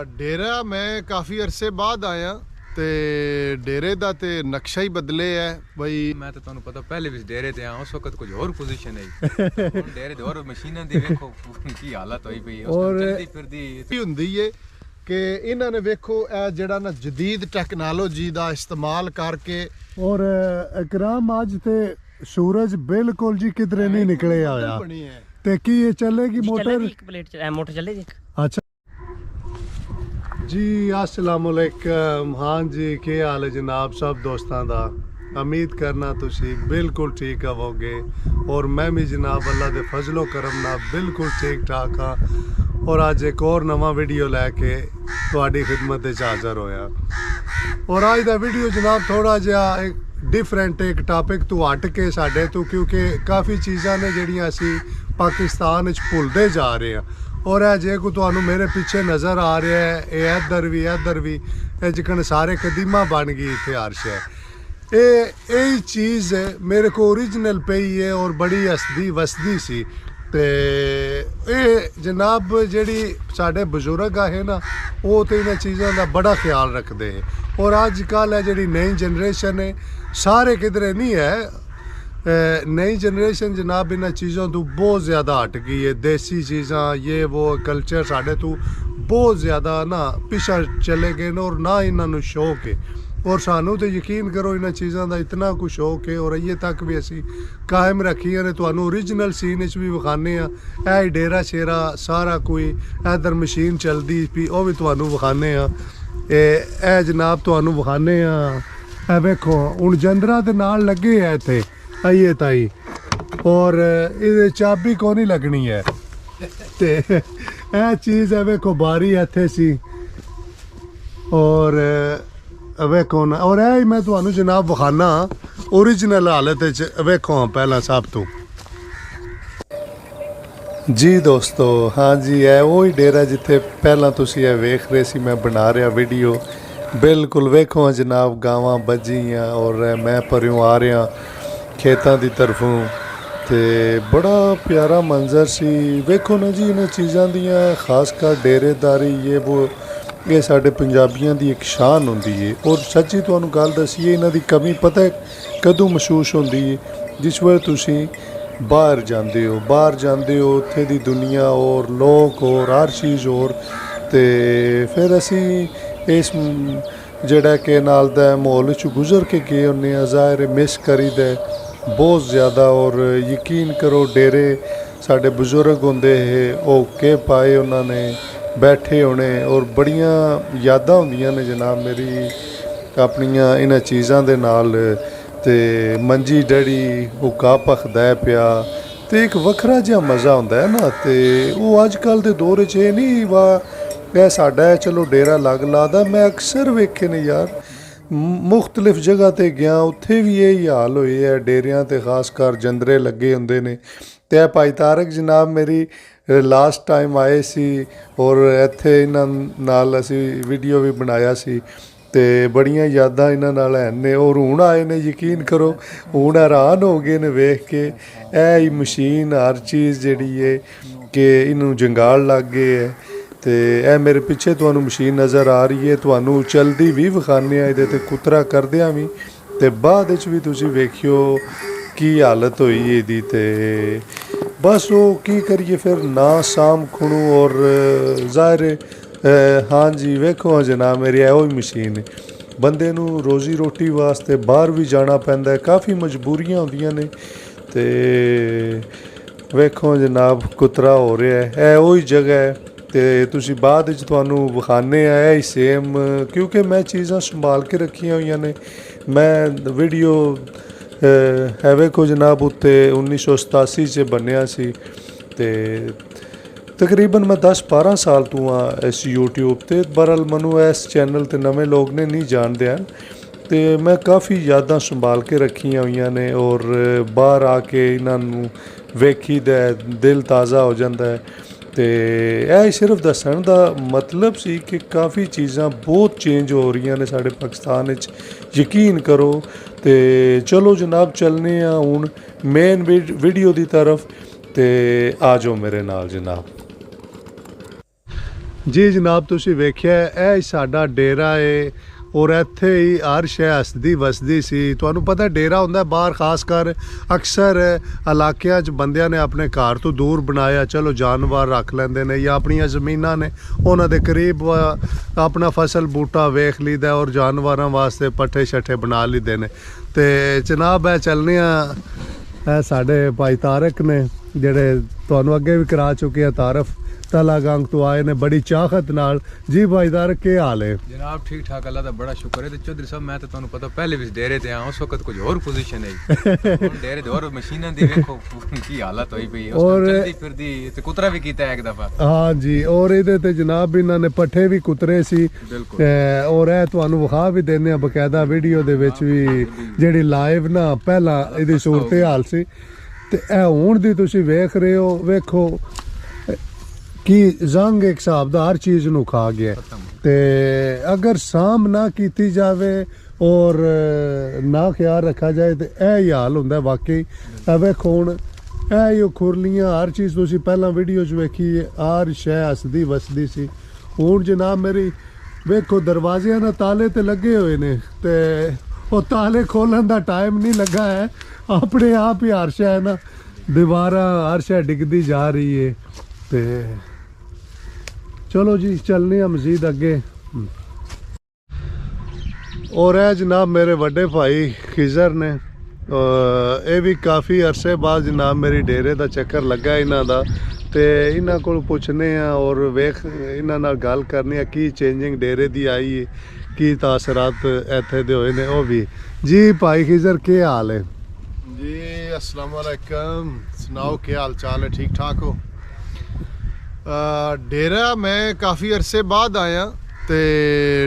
डेरा मैं काफ़ी अरसे बाद आया ते डेरे दा ते नक्शा ही बदले है बई। मैं तो तुहानू पता पहले भी डेरे ते आया उस वक्त कुछ और पोजीशन है डेरे दे और मशीनां दी वेखो की हालत होई पई उस चलदी फिरदी हुंदी है कि इन्हां ने वेखो ए जेड़ा ना जदीद टेक्नोलॉजी दा इस्तेमाल करके। और इकराम आज ते सूरज बिल्कुल जी किधरे नहीं निकले आया ते की ये चलेगी मोटर? एक प्लेट मोटर चलेगी। अच्छा जी अस्सलाम वालेकुम। हाँ जी की हाल है जनाब सब दोस्तों का। उम्मीद करना तुसी बिल्कुल ठीक होवोगे और मैं भी जनाब अल्लाह दे फजलो करम ना बिल्कुल ठीक ठाक हाँ। और आज एक और नवा वीडियो लैके तुहाडी खिदमत हाज़र होया। और आज दा वीडियो जनाब थोड़ा जिहा एक डिफरेंट एक टॉपिक तो हट के साडे तो, क्योंकि काफ़ी चीज़ां ने जिहड़ियां असी पाकिस्तान विच भुलदे जा रहे हैं। और जे को तुहानू मेरे पीछे नज़र आ रहा है ये इधर भी जिकन सारे कदीमा बन गई इतने अर्श है। यही चीज़ मेरे को ओरिजिनल पई है और बड़ी हसदी वसदी सी ते जनाब जेड़ी साढ़े बजुर्ग है ना वो तो इन चीज़ों का बड़ा ख्याल रखते हैं। और अजकल है जी नई जनरेशन है सारे किधरे नहीं है नई जनरेशन जनाब इन चीज़ों तो बहुत ज़्यादा हट गई है। देसी चीज़ां ये वो कल्चर साढ़े तो बहुत ज़्यादा ना पिछा चले गए और ना इन्हों शौक है। और सानू तो यकीन करो इन चीज़ों का इतना कुछ शौक है और अजे तक भी असी कायम रखी ने। तो ओरिजिनल सीन भी विखाने ए डेरा शेरा सारा कोई इधर मशीन चलती भी वह भी तो विखाने ए जनाब तो विखाने ए वेखो हूँ जंदरा के नाल लगे है इतने आइए ताई। और ये चाबी को नहीं लगनी है ते ए चीज़ है वेखो बारी इत्थे सी और वेखो ना। और यही मैं तुहानू जनाब विखाना ओरिजिनल हालत वेखो हाँ पहला सब तो जी दोस्तों। हाँ जी है वही डेरा जिथे पहला तुसी ये वेख रहे सी मैं बना रहा वीडियो बिल्कुल वेखो जनाब गावां बजियां और मैं परयों आ रहा खेतों की तरफों ते बड़ा प्यारा मंजर सी। वेखो ना जी इन चीज़ों दियाँ खासकर डेरेदारी ये साढ़े पंजाबियों की एक शान होंदी है। और सच्ची तुहानू गल दसीए इन्हां दी कमी पता है कदों महसूस होंदी है जिस वे तुसी बाहर जाते हो उत्थे दी दुनिया और लोग और हर चीज़ और ते फिर असी इस जड़ा के नाल दा माहौल च गुजर के गए होने ज़ाहिर मिस करीदा बहुत ज़्यादा। और यकीन करो डेरे साढ़े बजुर्ग होंदे हे ओके पाए उन्होंने बैठे होने और बड़ियां यादां होंदियां ने जनाब मेरी अपनियां इन चीज़ां दे नाल ते मंजी डैडी हुक्का भखदा पिया ते एक वखरा जिहा मज़ा होंदा है ना। ते वो अजकल दे दौर च नहीं वाह यह साडा है चलो डेरा लग लादा। मैं अक्सर वेखे ने यार मुख्तलिफ जगह ते गया उत्थे भी यही हाल होए है डेरियां ते खासकर जंदरे लगे होंदे ने। ते भाई तारक जनाब मेरी लास्ट टाइम आए सी और इत्थे इन्हां नाल असी वीडियो भी बनाया सी ते बड़ियां यादां इन्हां नाल हैन ने। और हुण आए ने यकीन करो हुण हैरान हो गए ने वेख के ए मशीन हर चीज़ जिहड़ी है कि इनू जंगाल लग गए है। ते ए मेरे पीछे तुहानू मशीन नज़र आ रही है तुहानू चलदी भी विखाने इहदे ते कुतरा करदियां भी ते बाद विच भी तुसीं वेखियो की हालत होई इहदी ते बस वो की करिए फिर ना साम खुणू। और ज़ाहिर हाँ जी वेखो जनाब मेरी एहो मशीन बंदे नू रोज़ी रोटी वास्ते बाहर भी जाना पैंदा है काफ़ी मजबूरियां होंदियां ने ते वेखो जनाब कुतरा हो रहा है वही जगह है ते तुसी बाद विच तुहानू विखाने ही सेम क्योंकि मैं चीज़ां संभाल के रखियां हुई ने। मैं वीडियो है वेखो जनाब उत्ते 1987 च बनिया सी ते तकरीबन मैं 10-12 साल तो हाँ इस यूट्यूब ते बहरहाल मनु इस चैनल ते नवे लोग ने नहीं जानते हैं ते मैं काफ़ी यादां संभाल के रखियां हुई ने। और बाहर आके इन्हों वेखी दा दिल ताज़ा हो जाता है। तो यह सिर्फ दसन का मतलब सी कि काफ़ी चीज़ां बहुत चेंज हो रही ने साढ़े पाकिस्तान विच यकीन करो। तो चलो जनाब चलने हुण मेन वीडियो की तरफ ते आ जाओ मेरे नाल जनाब। ਜੀ ਜਨਾਬ, ਤੁਸੀਂ ਵੇਖਿਆ ਇਹ ਸਾਡਾ ਡੇਰਾ ਏ ਔਰ ਇੱਥੇ ਹੀ ਹਰ ਸ਼ੈ ਹੱਸਦੀ ਵਸਦੀ ਸੀ। ਤੁਹਾਨੂੰ ਪਤਾ ਡੇਰਾ ਹੁੰਦਾ ਬਾਹਰ, ਖਾਸ ਕਰ ਅਕਸਰ ਇਲਾਕਿਆਂ 'ਚ ਬੰਦਿਆਂ ਨੇ ਆਪਣੇ ਘਰ ਤੋਂ ਦੂਰ ਬਣਾਇਆ। ਚਲੋ ਜਾਨਵਰ ਰੱਖ ਲੈਂਦੇ ਨੇ ਜਾਂ ਆਪਣੀਆਂ ਜ਼ਮੀਨਾਂ ਨੇ ਉਹਨਾਂ ਦੇ ਕਰੀਬ ਆਪਣਾ ਫਸਲ ਬੂਟਾ ਵੇਖ ਲਈਦਾ ਔਰ ਜਾਨਵਰਾਂ ਵਾਸਤੇ ਪੱਠੇ ਛੱਠੇ ਬਣਾ ਲਈਦੇ ਨੇ। ਤੇ ਜਨਾਬ ਇਹ ਚੱਲਨੇ ਆ, ਇਹ ਸਾਡੇ ਭਾਈ ਤਾਰਕ ਨੇ ਜਿਹੜੇ ਤੁਹਾਨੂੰ ਅੱਗੇ ਵੀ ਕਰਾ ਚੁੱਕੇ ਆ ਤਾਰਫ, तलागंग तो आए ने बड़ी चाहत नाल। जी भाईदार के हाल है? जनाब ठीक ठाक, अल्लाह दा बड़ा शुक्र है। ते चौधरी साहब मैं तो तुहानू पता पहले भी डेरे ते आया, उस वक्त कुछ और पोजीशन है, हुण डेरे दे और मशीनां दी देखो की हालत होई पई है। उस चलदी फिरदी ते कुतरा भी कीता एक दफा। हां जी, और इहदे ते जनाब इन्हां ने पट्ठे भी कुतरे सी और ए तुहानू विखा भी देने बकायदा वीडियो दे विच भी जेहड़ी लाइव ना पहला इहदी सूरत हाल सी ते ए हुण दी तुसीं वेख रहे हो। वेखो कि जंग एक हिसाब दा हर चीज़ नू खा गया ते अगर साम ना कीती जावे और ना ख्याल रखा जाए तो यह ही हाल हुंदा वाकई। वेखो हुण ਇਹ खुरलियां हर चीज़ तुसीं पहला वीडियो च वेखी हर शै हसदी वसदी सी। हुण जनाब मेरी वेखो दरवाज़ियां दे ताले ते लगे हुए ने ते ਉਹ ਤਾਲੇ ਖੋਲਣ ਦਾ ਟਾਈਮ नहीं लगा है, अपने आप ही हर शै ना दीवारां हर शै डिगदी जा रही है। ते चलो जी चलने मजीद अगे। और है जनाब मेरे बड़े भाई खिजर ने, ये भी काफ़ी अरसे बाद जनाब मेरी डेरे का चक्कर लगा इन्हां दा ते इन्हां कोल पुछने और वेख इन्हां नाल गल करने की चेंजिंग डेरे दी आई है, की तासरात इत्थे दे होए ने। ओ भी जी भाई खिजर के हाल है? जी अस्सलाम वालेकुम, सुनाओ क्या हाल चाल है? ठीक ठाक हो? डेरा मैं काफ़ी अरसे बाद आया तो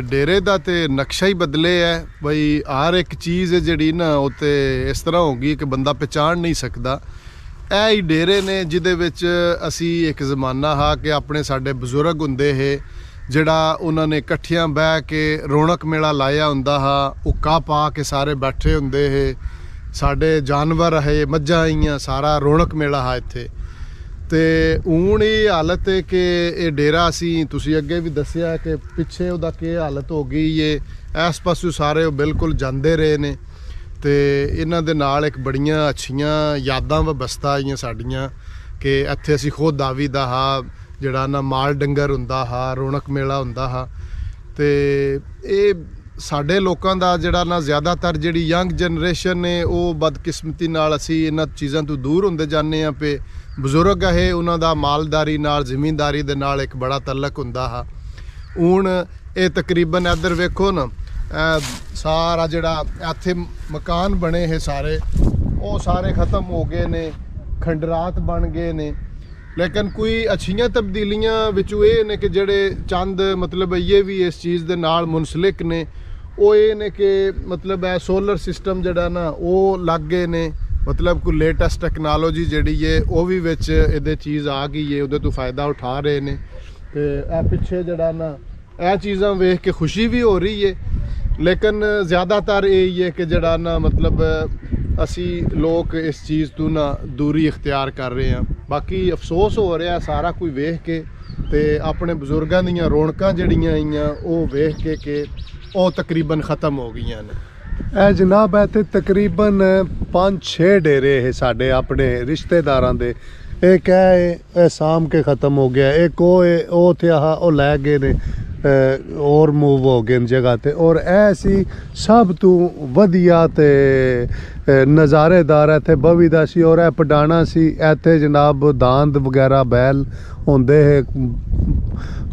डेरे का तो नक्शा ही बदले है बई। हर एक चीज़ जी ना उत्ते इस तरह होगी कि बंदा पहचान नहीं सकता। ਇਹ ਹੀ ਡੇਰੇ ਨੇ ਜਿਹਦੇ ਵਿੱਚ ਅਸੀਂ ਇੱਕ ਜ਼ਮਾਨਾ हा कि अपने साडे बजुर्ग ਹੁੰਦੇ है ਜਿਹੜਾ ਉਹਨਾਂ ਨੇ ਇਕੱਠਿਆਂ ਬਹਿ ਕੇ ਰੌਣਕ ਮੇਲਾ ਲਾਇਆ ਹੁੰਦਾ हा, ਉੱਕਾ ਪਾ ਕੇ ਸਾਰੇ ਬੈਠੇ ਹੁੰਦੇ ਹੈ, ਸਾਡੇ ਜਾਨਵਰ ਹੈ ਮੱਝਾਂ ਆਈਆਂ, ਸਾਰਾ ਰੌਣਕ ਮੇਲਾ हा ਇੱਥੇ। ਤੇ ਹੁਣ ਇਹ ਹਾਲਤ ਹੈ ਕਿ ਇਹ ਡੇਰਾ ਅਸੀਂ ਤੁਸੀਂ ਅੱਗੇ ਵੀ ਦੱਸਿਆ ਕਿ ਪਿੱਛੇ ਉਹਦਾ ਕੀ ਹਾਲਤ ਹੋ ਗਈ ਏ। ਇਸ ਪਾਸੋਂ ਸਾਰੇ ਉਹ ਬਿਲਕੁਲ ਜਾਂਦੇ ਰਹੇ ਨੇ ਤੇ ਇਹਨਾਂ ਦੇ ਨਾਲ ਇੱਕ ਬੜੀਆਂ ਅੱਛੀਆਂ ਯਾਦਾਂ ਵਬਸਤਾ ਆਈਆਂ ਸਾਡੀਆਂ ਕਿ ਇੱਥੇ ਅਸੀਂ ਖੁਦ ਆਵੀ ਦਾ ਹਾਂ, ਜਿਹੜਾ ਨਾ ਮਾਲ ਡੰਗਰ ਹੁੰਦਾ ਹਾਂ, ਰੌਣਕ ਮੇਲਾ ਹੁੰਦਾ ਹਾਂ। ਤੇ ਇਹ ਸਾਡੇ ਲੋਕਾਂ ਦਾ ਜਿਹੜਾ ਨਾ ਜ਼ਿਆਦਾਤਰ ਜਿਹੜੀ ਯੰਗ ਜਨਰੇਸ਼ਨ ਨੇ ਉਹ ਬਦਕਿਸਮਤੀ ਨਾਲ ਅਸੀਂ ਇਹਨਾਂ ਚੀਜ਼ਾਂ ਤੋਂ ਦੂਰ ਹੁੰਦੇ ਜਾਂਦੇ ਹਾਂ ਪਏ। ਬਜ਼ੁਰਗ ਹੈ ਉਹਨਾਂ ਦਾ ਮਾਲਦਾਰੀ ਨਾਲ ਜ਼ਿਮੀਂਦਾਰੀ ਦੇ ਨਾਲ ਇੱਕ ਬੜਾ ਤਲਕ ਹੁੰਦਾ ਹਾਂ। ਹੁਣ ਇਹ ਤਕਰੀਬਨ ਇੱਧਰ ਵੇਖੋ ਨਾ ਸਾਰਾ ਜਿਹੜਾ ਇੱਥੇ ਮਕਾਨ ਬਣੇ ਹੈ ਸਾਰੇ ਉਹ ਸਾਰੇ ਖਤਮ ਹੋ ਗਏ ਨੇ, ਖੰਡਰਾਤ ਬਣ ਗਏ ਨੇ। ਲੇਕਿਨ ਕੋਈ ਅੱਛੀਆਂ ਤਬਦੀਲੀਆਂ ਵਿੱਚੋਂ ਇਹ ਨੇ ਕਿ ਜਿਹੜੇ ਚੰਦ ਮਤਲਬ ਇਹ ਵੀ ਇਸ ਚੀਜ਼ ਦੇ ਨਾਲ ਮੁਨਸਲਿਕ ਨੇ ਉਹ ਇਹ ਨੇ ਕਿ ਮਤਲਬ ਇਹ ਸੋਲਰ ਸਿਸਟਮ ਜਿਹੜਾ ਨਾ ਉਹ ਲੱਗ ਗਏ ਨੇ। मतलब कोई लेटेस्ट टैक्नोलॉजी जी है वह भी विच इहदे चीज़ आ गई है, उहदे तो फ़ायदा उठा रहे हैं। तो यह पिछे जड़ा ना यह चीज़ां वेख के खुशी भी हो रही है, लेकिन ज़्यादातर यही है कि जड़ा ना मतलब असी लोग इस चीज़ तो ना दूरी इख्तियार कर रहे हैं। बाकी अफसोस हो रहा है सारा कोई वेख के ते अपने बजुर्गों दीयां रौनकां जड़ियां आईयां वो वेख के कि वो तकरीबन ख़त्म हो गई ने। ਇਹ ਜਨਾਬ ਇੱਥੇ ਤਕਰੀਬਨ 5-6 ਡੇਰੇ ਹੈ ਸਾਡੇ ਆਪਣੇ ਰਿਸ਼ਤੇਦਾਰਾਂ ਦੇ। ਇੱਕ ਇਹ ਸਾਮ ਕੇ ਖਤਮ ਹੋ ਗਿਆ, ਇੱਕ ਉਹ ਉੱਥੇ ਉਹ ਲੈ ਗਏ ਨੇ और मूव हो गए जगह ते। और ऐसी सब तो वधिया ते नज़ारेदार इत्थे बवी दा सी और पडाना सी। इत्थे जनाब दांद वगैरह बैल होंदे है,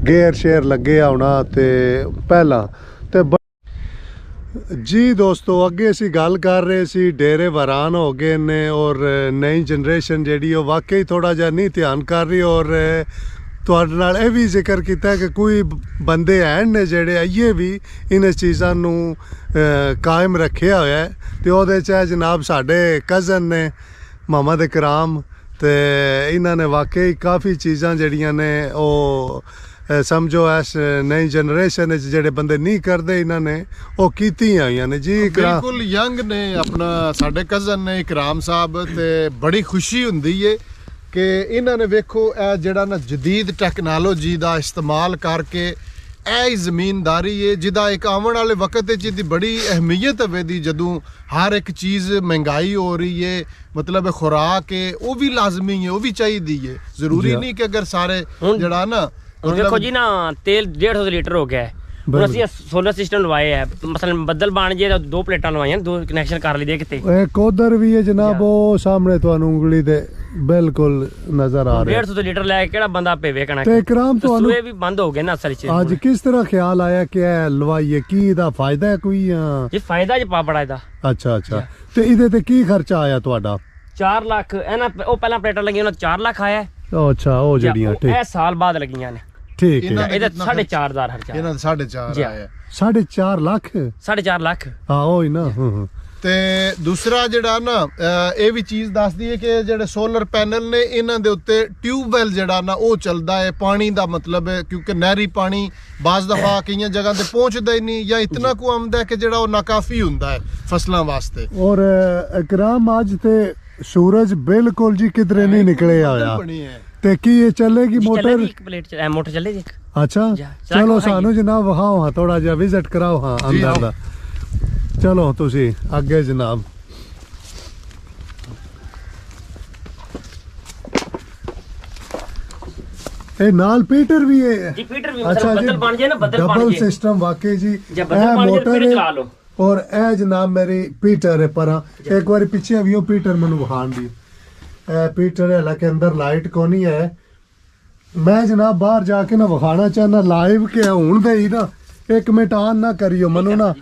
गेर शेर लगे होना ते पहला ते। जी दोस्तों अगे असी गल कर रहे सी डेरे वरान हो गए ने और नई जनरेशन जी वाकई थोड़ा जहा नहीं ध्यान कर रही। और तुहाडे नाल ये भी जिक्र किया कि कोई बंदे हैं ने जेड़े आइए भी इन चीज़ों नू कायम रखिया होया है। तो उहदे च जनाब साडे कज़न ने मोहम्मद इकराम, तो इन्हां ने वाकई काफ़ी चीज़ां जड़ियां ने ओ समझो इस नई जनरेशन जेडे बंदे नहीं करते इन्होंने वो कीतियां हुई ने। जी बिल्कुल यंग ने अपना साडे कज़न ने इकराम साहब, ते बड़ी खुशी हुंदी है ਕਿ ਇਹਨਾਂ ਨੇ ਵੇਖੋ ਇਹ ਜਿਹੜਾ ਨਾ ਜਦੀਦ ਟੈਕਨੋਲੋਜੀ ਦਾ ਇਸਤੇਮਾਲ ਕਰਕੇ ਇਹ ਹੀ ਜ਼ਮੀਨਦਾਰੀ ਹੈ ਜਿਹਦਾ ਇੱਕ ਆਉਣ ਵਾਲੇ ਵਕਤ ਵਿੱਚ ਇਹਦੀ ਬੜੀ ਅਹਿਮੀਅਤ ਹੋਵੇਗੀ ਜਦੋਂ ਹਰ ਇੱਕ ਚੀਜ਼ ਮਹਿੰਗਾਈ ਹੋ ਰਹੀ ਹੈ ਮਤਲਬ ਖੁਰਾਕ ਹੈ ਉਹ ਵੀ ਲਾਜ਼ਮੀ ਹੈ ਉਹ ਵੀ ਚਾਹੀਦੀ ਹੈ ਜ਼ਰੂਰੀ ਨਹੀਂ ਕਿ ਅਗਰ ਸਾਰੇ ਜਿਹੜਾ ਨਾ देखो जी ना तेल 150 लीटर हो गया है ਹੁਣ ਅਸੀਂ ਸੋਲਰ ਸਿਸਟਮ ਲਵਾਏ ਹੈ ਮਸਲਨ ਬੱਦਲ ਬਣ ਜੇ ਤਾਂ 2 ਪਲੇਟਾਂ ਲਵਾਈਆਂ 2 ਕਨੈਕਸ਼ਨ ਕਰ ਲਈ ਦੇ ਕਿਤੇ ਇੱਕ ਉਧਰ ਵੀ ਹੈ ਜਨਾਬ ਉਹ ਸਾਹਮਣੇ ਤੁਹਾਨੂੰ ਉਂਗਲੀ ਦੇ ਬਿਲਕੁਲ ਨਜ਼ਰ ਆ ਰਿਹਾ 150 ਲੀਟਰ ਲੈ ਕੇ ਕਿਹੜਾ ਬੰਦਾ ਪੇਵੇ ਕਣਾ ਤੇ ਇਕਰਾਮ ਤੁਹਾਨੂੰ ਸੂਏ ਵੀ ਬੰਦ ਹੋ ਗਏ ਨਾ ਅਸਲ ਚ ਅੱਜ ਕਿਸ ਤਰ੍ਹਾਂ ਖਿਆਲ ਆਇਆ ਕਿ ਇਹ ਲਵਾਈਏ ਕੀ ਇਹਦਾ ਫਾਇਦਾ ਹੈ ਕੋਈ ਜੀ ਫਾਇਦਾ ਜੀ ਪਾਪੜਾ ਇਹਦਾ ਅੱਛਾ ਤੇ ਇਹਦੇ ਤੇ ਕੀ ਖਰਚਾ ਆਇਆ ਤੁਹਾਡਾ 4 ਲੱਖ ਇਹਨਾਂ ਉਹ ਪਹਿਲਾਂ ਪਲੇਟਾਂ ਲੱਗੀਆਂ ਉਹਨਾਂ 4 ਲੱਖ ਆਇਆ ਅੱਛਾ ਉਹ ਜਿਹੜੀਆਂ ਠੀਕ ਇਹ ਸਾਲ ਬਾਅਦ ਲੱਗੀਆਂ ਨੇ ਠੀਕ ਹੈ ਇਹਦਾ 4.5 ਦਾ ਖਰਚਾ ਇਹਨਾਂ ਦਾ 4.5 ਆਇਆ 4.5 ਲੱਖ 4.5 ਲੱਖ ਉਹ ਹੀ ਨਾ ਤੇ ਦੂਸਰਾ ਜਿਹੜਾ ਨਾ ਇਹ ਵੀ ਚੀਜ਼ ਦੱਸਦੀ ਹੈ ਕਿ ਜਿਹੜੇ ਸੋਲਰ ਪੈਨਲ ਨੇ ਇਹਨਾਂ ਦੇ ਉੱਤੇ ਟਿਊਬਵੈਲ ਜਿਹੜਾ ਨਾ ਉਹ ਚੱਲਦਾ ਹੈ ਪਾਣੀ ਦਾ ਮਤਲਬ ਹੈ ਕਿਉਂਕਿ ਨਹਿਰੀ ਪਾਣੀ ਬਾਜ਼ ਦਫਾ ਕਈਆਂ ਜਗ੍ਹਾ ਤੇ ਪਹੁੰਚਦਾ ਹੀ ਨਹੀਂ ਜਾਂ ਇਤਨਾ ਕੁ ਆਉਂਦਾ ਹੈ ਕਿ ਜਿਹੜਾ ਉਹ ਨਾਕਾਫੀ ਹੁੰਦਾ ਹੈ ਫਸਲਾਂ ਵਾਸਤੇ ਔਰ ਇਕਰਾਮ ਅੱਜ ਤੇ ਸੂਰਜ ਬਿਲਕੁਲ ਜੀ ਕਿਧਰੇ ਨਹੀਂ ਨਿਕਲਿਆ ਹੋਇਆ ਤੇ ਕੀ ਇਹ ਚੱਲੇਗੀ ਮੋਟਰ ਇੱਕ ਪਲੇਟ ਮੋਟਰ ਚੱਲੇਗੀ ਇੱਕ ਅੱਛਾ ਚਲੋ ਸਾਨੂੰ ਜਨਾਬ ਵਹਾਓ ਹਾਂ ਥੋੜਾ ਜਿਹਾ ਵਿਜ਼ਿਟ ਕਰਾਓ ਹਾਂ ਅੰਦਰ ਦਾ ਚਲੋ ਤੁਸੀਂ ਅੱਗੇ ਜਨਾਬ ਇਹ ਨਾਲ ਪੀਟਰ ਵੀ ਹੈ ਜੀ ਪੀਟਰ ਵੀ ਮਤਲਬ ਬੱਦਲ ਬਣ ਜੇ ਨਾ ਬੱਦਲ ਬਣ ਜੇ ਡਬਲ ਸਿਸਟਮ ਵਾਕਈ ਜੀ ਜੇ ਬੱਦਲ ਬਣ ਜੇ ਫਿਰ ਚਲਾ ਲਓ ਔਰ ਇਹ ਜਨਾਬ ਮੇਰੀ ਪੀਟਰ ਹੈ ਪਰ ਇੱਕ ਵਾਰੀ ਪਿੱਛੇ ਵੀ ਉਹ ਪੀਟਰ ਮੈਨੂੰ ਵਿਖਾਣ ਦੀ ਪੀਟਰ ਹੈ ਹਾਲਾਂਕਿ ਅੰਦਰ ਲਾਈਟ ਕੋਨੀ ਹੈ ਮੈਂ ਜਨਾਬ ਬਾਹਰ ਜਾ ਕੇ ਨਾ ਵਿਖਾਣਾ ਚਾਹਨਾ ਲਾਈਵ ਕਿ ਹੁਣ ਦੇ ਹੀ ਨਾ 1 ਮਿੰਟ ਆਨ ਨਾ ਕਰਿਓ ਮੈਨੂੰ ਨਾ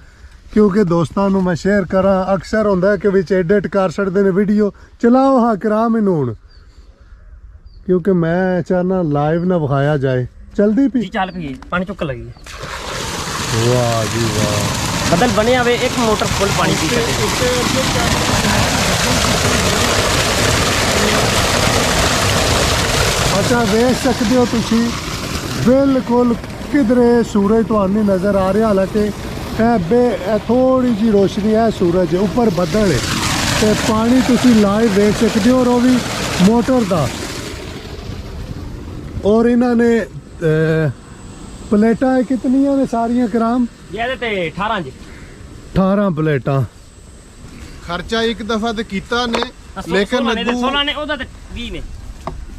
ਕਿਉਂਕਿ ਦੋਸਤਾਂ ਨੂੰ ਮੈਂ ਸ਼ੇਅਰ ਕਰਾਂ ਅਕਸਰ ਹੁੰਦਾ ਕਿ ਵਿੱਚ ਐਡਿਟ ਕਰ ਛੱਡਦੇ ਨੇ ਵੀਡੀਓ ਚਲਾਓ ਹਾਂ ਕਰਾਮ ਇਹਨੂੰ ਹੁਣ ਕਿਉਂਕਿ ਮੈਂ ਚਾਹਨਾ ਲਾਈਵ ਨਾ ਵਿਖਾਇਆ ਜਾਏ ਚਲਦੀ ਪਈ ਜੀ ਚੱਲ ਪਈ ਪਾਣੀ ਚੁੱਕ ਲੱਗੀ ਵਾਹ ਜੀ ਵਾਹ ਬੱਦਲ ਬਣੇ ਆਵੇ ਇੱਕ ਮੋਟਰ ਫੁੱਲ ਪਾਣੀ ਪੀ ਸਕਦੇ ਅੱਛਾ ਵੇਖ ਸਕਦੇ ਹੋ ਤੁਸੀਂ ਬਿਲਕੁਲ ਕਿਧਰੇ ਸੂਰਜ ਤੁਹਾਨੂੰ ਨਜ਼ਰ ਆ ਰਿਹਾ ਹਾਲਾਂਕਿ ਇਹ ਥੋੜੀ ਜੀ ਰੋਸ਼ਨੀ ਹੈ ਸੂਰਜ ਉੱਪਰ ਬੱਦਲ ਹੈ ਤੇ ਪਾਣੀ ਤੁਸੀਂ ਲਾਈਵ ਵੇਖ ਸਕਦੇ ਹੋ ਔਰ ਉਹ ਵੀ ਮੋਟਰ ਦਾ ਔਰ ਇਹਨਾਂ ਨੇ ਪਲੇਟਾਂ ਕਿਤਨੀਆਂ ਨੇ ਸਾਰੀਆਂ ਕਰਾਮ ਇਹਦੇ ਤੇ 18 ਜੀ 18 ਪਲੇਟਾਂ ਖਰਚਾ ਇੱਕ ਦਫਾ ਤੇ ਕੀਤਾ ਨੇ ਲੇਕਿਨ 16 ਨੇ ਉਹਦਾ ਤੇ 20 ਨੇ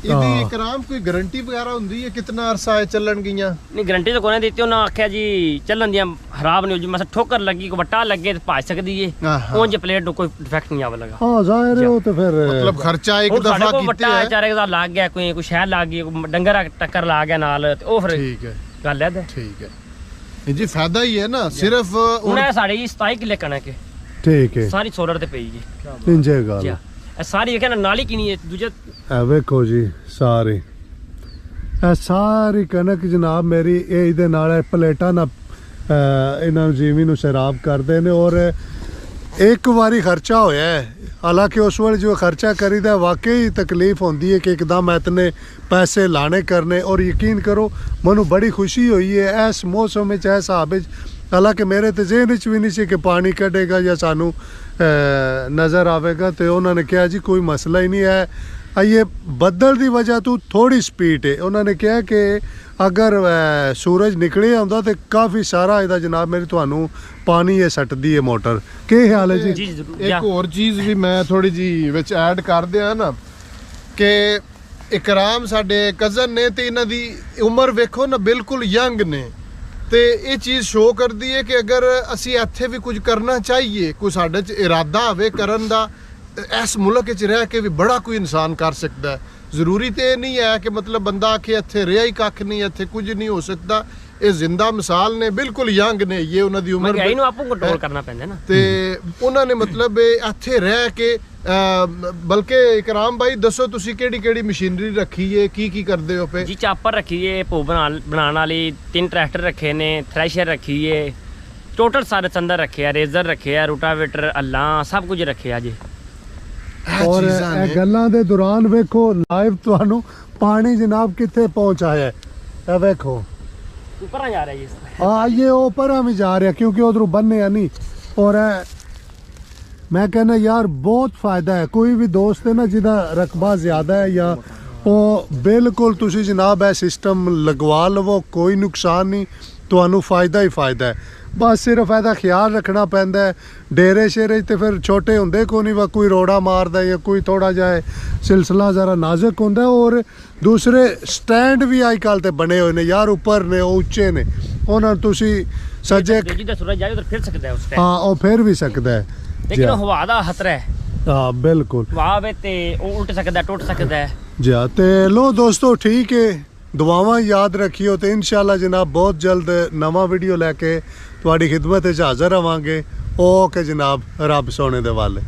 ਇਹਦੀ ਇਕਰਾਮ ਕੋਈ ਗਾਰੰਟੀ ਵਗੈਰਾ ਹੁੰਦੀ ਹੈ ਕਿੰਨਾ ਅਰਸਾ ਹੈ ਚੱਲਣ ਗਈਆਂ ਨਹੀਂ ਗਾਰੰਟੀ ਤਾਂ ਕੋਈ ਨਹੀਂ ਦਿੱਤੀ ਉਹਨਾਂ ਆਖਿਆ ਜੀ ਚੱਲਣ ਦੀਆਂ ਖਰਾਬ ਨਹੀਂ ਹੋ ਜੀ ਮਸਾ ਠੋਕਰ ਲੱਗੀ ਕੋ ਵੱਟਾ ਲੱਗੇ ਤੇ ਭੱਜ ਸਕਦੀ ਏ ਉਂਝ ਪਲੇਟ ਨੂੰ ਕੋਈ ਡਿਫੈਕਟ ਨਹੀਂ ਆਵੇਗਾ ਹਾਂ ਜ਼ਾਹਿਰ ਹੈ ਉਹ ਤੇ ਫਿਰ ਮਤਲਬ ਖਰਚਾ ਇੱਕ ਦਫਾ ਕੀਤਾ ਹੈ ਵੱਟਾ 4000 ਦਾ ਲੱਗ ਗਿਆ ਕੋਈ ਸ਼ਹਿਰ ਲੱਗ ਗਈ ਡੰਗਰ ਟੱਕਰ ਲਾ ਗਿਆ ਨਾਲ ਤੇ ਉਹ ਫਿਰ ਠੀਕ ਹੈ ਗੱਲ ਹੈ ਠੀਕ ਹੈ ਇਹ ਜੀ ਫਾਇਦਾ ਹੀ ਹੈ ਨਾ ਸਿਰਫ ਹੁਣ ਸਾਡੇ ਜੀ 27 ਕਿੱਲੇ ਕਣਕ ਹੈ ਠੀਕ ਹੈ ਸਾਰੀ ਸੋਲਰ ਤੇ ਪਈ ਜੀ ਇੰਜੇ ਗੱਲ ਇਹ ਸਾਰੀ ਵੇਖਿਆ ਨਾ ਨਾਲੀ ਕਿਨੀ ਹੈ ਦੂਜੇ ਇਹ ਵੇਖੋ ਜੀ ਸਾਰੀ ਇਹ ਸਾਰੀ ਕਣਕ ਜਨਾਬ ਮੇਰੀ ਇਹ ਇਹਦੇ ਨਾਲ ਪਲੇਟਾਂ ਨਾ ਇਹਨਾਂ ਨੂੰ ਜੀਵੀ ਨੂੰ ਸ਼ਰਾਬ ਕਰਦੇ ਨੇ ਔਰ ਇੱਕ ਵਾਰੀ ਖਰਚਾ ਹੋਇਆ ਹੈ ਹਾਲਾਂਕਿ ਉਸ ਵੇਲੇ ਜੋ ਖਰਚਾ ਕਰੀਦਾ ਵਾਕਈ ਤਕਲੀਫ ਹੁੰਦੀ ਹੈ ਕਿ ਇੱਕਦਮ ਇਤਨੇ ਪੈਸੇ ਲਾਣੇ ਕਰਨੇ ਔਰ ਯਕੀਨ ਕਰੋ ਮੈਨੂੰ ਬੜੀ ਖੁਸ਼ੀ ਹੋਈ ਹੈ ਇਸ ਮੌਸਮ ਵਿੱਚ ਇਸ ਹਿਸਾਬ ਵਿੱਚ ਹਾਲਾਂਕਿ ਮੇਰੇ ਤੇ ਜ਼ਿਹਨ ਵਿੱਚ ਵੀ ਨਹੀਂ ਸੀ ਕਿ ਪਾਣੀ ਕੱਢੇਗਾ ਜਾਂ ਸਾਨੂੰ ਨਜ਼ਰ ਆਵੇਗਾ ਤੇ ਉਹਨਾਂ ਨੇ ਕਿਹਾ ਜੀ ਕੋਈ ਮਸਲਾ ਹੀ ਨਹੀਂ ਹੈ ਇਹ ਬੱਦਲ ਦੀ ਵਜ੍ਹਾ ਤੋਂ ਥੋੜੀ ਸਪੀਡ ਹੈ ਉਹਨਾਂ ਨੇ ਕਿਹਾ ਕਿ ਅਗਰ ਸੂਰਜ ਨਿਕਲੇ ਆਉਂਦਾ ਤੇ ਕਾਫੀ ਸਾਰਾ ਇਹਦਾ ਜਨਾਬ ਮੇਰੀ ਤੁਹਾਨੂੰ ਪਾਣੀ ਇਹ ਸੱਟਦੀ ਹੈ ਮੋਟਰ ਕੀ ਹਾਲ ਹੈ ਜੀ ਇੱਕ ਹੋਰ ਚੀਜ਼ ਵੀ ਮੈਂ ਥੋੜੀ ਜੀ ਵਿੱਚ ਐਡ ਕਰ ਦਿਆਂ ਨਾ ਕਿ ਇਕਰਾਮ ਸਾਡੇ ਕਜ਼ਨ ਨੇ ਤੇ ਇਹਨਾਂ ਦੀ ਉਮਰ ਵੇਖੋ ਨਾ ਬਿਲਕੁਲ ਯੰਗ ਨੇ ਤੇ ਇਹ ਚੀਜ਼ ਸ਼ੋ ਕਰਦੀ ਹੈ ਕਿ ਅਗਰ ਅਸੀਂ ਇੱਥੇ ਵੀ ਕੁਝ ਕਰਨਾ ਚਾਹੀਏ ਕੋਈ ਸਾਡੇ 'ਚ ਇਰਾਦਾ ਹੋਵੇ ਕਰਨ ਦਾ ਇਸ ਮੁਲਕ 'ਚ ਰਹਿ ਕੇ ਵੀ ਬੜਾ ਕੋਈ ਇਨਸਾਨ ਕਰ ਸਕਦਾ ਹੈ ਜ਼ਰੂਰੀ ਤੇ ਇਹ ਨਹੀਂ ਹੈ ਕਿ ਮਤਲਬ ਬੰਦਾ ਆਖੇ ਇੱਥੇ ਰਿਹਾ ਹੀ ਕੱਖ ਨਹੀਂ ਇੱਥੇ ਕੁਝ ਨਹੀਂ ਹੋ ਸਕਦਾ ਇਹ ਜ਼ਿੰਦਾ ਮਿਸਾਲ ਨੇ ਬਿਲਕੁਲ ਯੰਗ ਨੇ ਇਹ ਉਹਨਾਂ ਦੀ ਉਮਰ ਮਹਿੰਗਾਈ ਨੂੰ ਆਪੂ ਕੰਟਰੋਲ ਕਰਨਾ ਪੈਂਦਾ ਨਾ ਤੇ ਉਹਨਾਂ ਨੇ ਮਤਲਬ ਇੱਥੇ ਰਹਿ ਕੇ ਬਲਕਿ ਇਕਰਾਮ ਭਾਈ ਦੱਸੋ ਤੁਸੀਂ ਕਿਹੜੀ ਕਿਹੜੀ ਮਸ਼ੀਨਰੀ ਰੱਖੀ ਏ ਕੀ ਕਰਦੇ ਹੋ ਪਏ ਜੀ ਚਾਪਰ ਰੱਖੀ ਏ ਭੋ ਬਣਾਉਣ ਵਾਲੀ 3 ਟਰੈਕਟਰ ਰੱਖੇ ਨੇ ਥ੍ਰੈਸ਼ਰ ਰੱਖੀ ਏ ਟੋਟਲ ਸਾਰੇ ਚੰਦਰ ਰੱਖੇ ਆ ਰੇਜ਼ਰ ਰੱਖੇ ਆ ਰੂਟਾਵੇਟਰ ਅੱਲਾ ਸਭ ਕੁਝ ਰੱਖਿਆ ਜੀ ਔਰ ਇਹ ਗੱਲਾਂ ਦੇ ਦੌਰਾਨ ਵੇਖੋ ਲਾਈਵ ਤੁਹਾਨੂੰ ਪਾਣੀ ਜਨਾਬ ਕਿੱਥੇ ਪਹੁੰਚਾਇਆ ਇਹ ਵੇਖੋ ਉੱਪਰ ਜਾ ਰਿਹਾ ਜੀ ਹਾਂ ਇਹ ਉੱਪਰ ਵੀ ਜਾ ਰਿਹਾ ਕਿਉਂਕਿ ਉਧਰੋਂ ਬੰਨਿਆ ਨਹੀਂ ਔਰ ਮੈਂ ਕਹਿੰਦਾ ਯਾਰ ਬਹੁਤ ਫਾਇਦਾ ਹੈ ਕੋਈ ਵੀ ਦੋਸਤ ਹੈ ਨਾ ਜਿਹਦਾ ਰਕਬਾ ਜ਼ਿਆਦਾ ਹੈ ਜਾਂ ਉਹ ਬਿਲਕੁਲ ਤੁਸੀਂ ਜਨਾਬ ਇਹ ਸਿਸਟਮ ਲਗਵਾ ਲਵੋ, ਕੋਈ ਨੁਕਸਾਨ ਨਹੀਂ, ਤੁਹਾਨੂੰ ਫਾਇਦਾ ਹੀ ਫਾਇਦਾ ਹੈ। ਬਸ ਸਿਰਫ ਇਹਦਾ ਖਿਆਲ ਰੱਖਣਾ ਪੈਂਦਾ ਹੈ। ਡੇਰੇ ਸ਼ੇਰੇ 'ਚ ਤੇ ਫਿਰ ਛੋਟੇ ਹੁੰਦੇ ਕੋਈ ਨਹੀਂ, ਵਾ ਕੋਈ ਰੋੜਾ ਮਾਰਦਾ ਜਾਂ ਕੋਈ ਥੋੜਾ ਜਿਹਾ ਸਿਲਸਿਲਾ ਜ਼ਰਾ ਨਾਜ਼ੁਕ ਹੁੰਦਾ। ਔਰ ਦੂਸਰੇ ਸਟੈਂਡ ਵੀ ਅੱਜ ਕੱਲ੍ਹ ਤੇ ਬਣੇ ਹੋਏ ਨੇ ਯਾਰ, ਉੱਪਰ ਨੇ, ਉਹ ਉੱਚੇ ਨੇ, ਉਹਨਾਂ ਨੂੰ ਤੁਸੀਂ ਸੱਜੇ ਜਿੱਦਾਂ ਸੂਰਜ ਜਾਏ ਉਧਰ ਫਿਰ ਸਕਦਾ ਹੈ ਉਸ ਟਾਈਮ। ਹਾਂ ਉਹ ਫਿਰ ਵੀ ਸਕਦਾ ਹੈ। ਲੇਕਿਨ ਉਹ ਹਵਾ ਦਾ ਖਤਰਾ ਹੈ, ਹਾਂ ਬਿਲਕੁਲ ਹਵਾ ਵੇ ਤੇ ਉਹ ਉਲਟ ਸਕਦਾ, ਟੁੱਟ ਸਕਦਾ ਹੈ। ਜੀ ਹਾਂ, ਤੇ ਲੋ ਦੋਸਤੋ ਠੀਕ ਹੈ, ਦੁਆਵਾਂ ਯਾਦ ਰੱਖਿਓ ਤੇ ਇਨਸ਼ਾਅੱਲਾ ਜਨਾਬ ਬਹੁਤ ਜਲਦ ਨਵਾਂ ਵੀਡੀਓ ਲੈ ਕੇ ਤੁਹਾਡੀ ਖਿਦਮਤ 'ਚ ਹਾਜ਼ਰ ਹੋਵਾਂਗੇ। ਓਕੇ ਜਨਾਬ, ਰੱਬ ਸੋਨੇ ਦੇ ਵਾਲੇ।